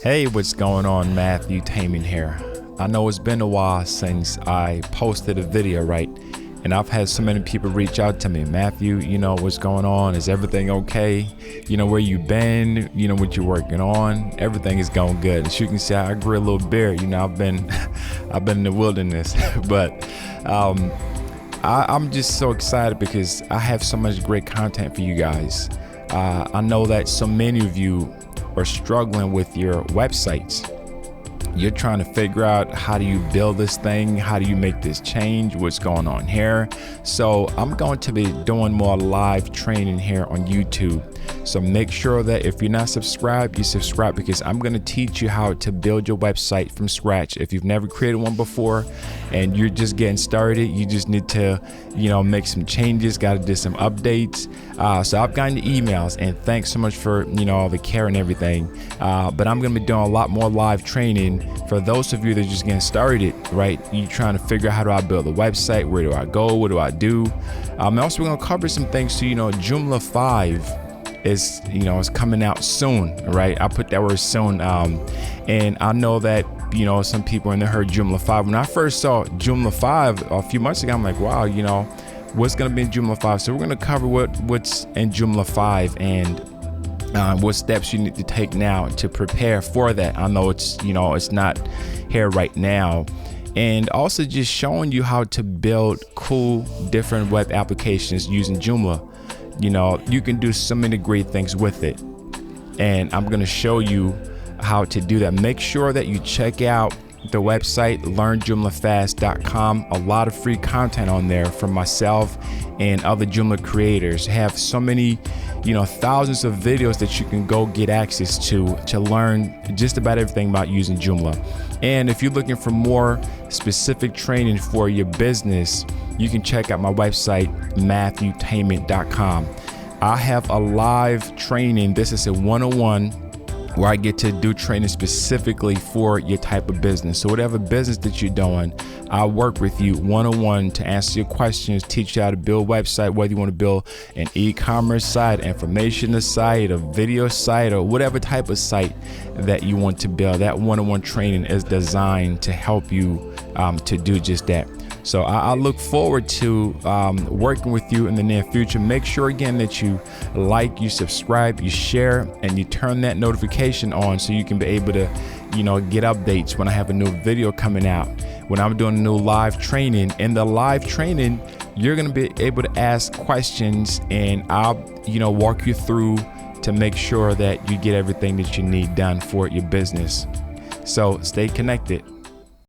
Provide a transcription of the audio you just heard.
Hey, what's going on? Matthew Taman here. I know it's been a while since I posted a video, right? And I've had so many people reach out to me. Matthew, what's going on? Is everything okay? Where you been? What you're working on? Everything is going good. As you can see, I grew a little beard. I've been in the wilderness, but I'm just so excited because I have so much great content for you guys. I know that so many of you are struggling with your websites. You're trying to figure out, how do you build this thing? How do you make this change? What's going on here? So I'm going to be doing more live training here on YouTube. So make sure that if you're not subscribed, you subscribe, because I'm going to teach you how to build your website from scratch. If you've never created one before and you're just getting started, you just need to, make some changes, got to do some updates. So I've gotten the emails, and thanks so much for, all the care and everything. But I'm going to be doing a lot more live training for those of you that are just getting started, right? You're trying to figure out, how do I build a website? Where do I go? What do I do? And also we're going to cover some things too. Joomla 5 is, it's coming out soon, right? I put that word soon. And I know that, some people in there heard Joomla 5. When I first saw Joomla 5 a few months ago, I'm like, wow, what's going to be in Joomla 5? So we're going to cover what's in Joomla 5 and what steps you need to take now to prepare for that. I know it's not here right now. And also just showing you how to build cool, different web applications using Joomla. You can do so many great things with it. And I'm going to show you how to do that. Make sure that you check out the website, learnjoomlafast.com. A lot of free content on there from myself and other Joomla creators. Have so many, thousands of videos that you can go get access to learn just about everything about using Joomla. And if you're looking for more specific training for your business, you can check out my website, matthewtainment.com. I have a live training. This is a 101 where I get to do training specifically for your type of business. So whatever business that you're doing, I'll work with you one-on-one to answer your questions, teach you how to build a website, whether you want to build an e-commerce site, information site, a video site, or whatever type of site that you want to build. That one-on-one training is designed to help you to do just that. So I look forward to working with you in the near future. Make sure again that you like, you subscribe, you share, and you turn that notification on so you can be able to, get updates when I have a new video coming out, when I'm doing a new live training. In the live training, you're going to be able to ask questions, and I'll, walk you through to make sure that you get everything that you need done for your business. So stay connected.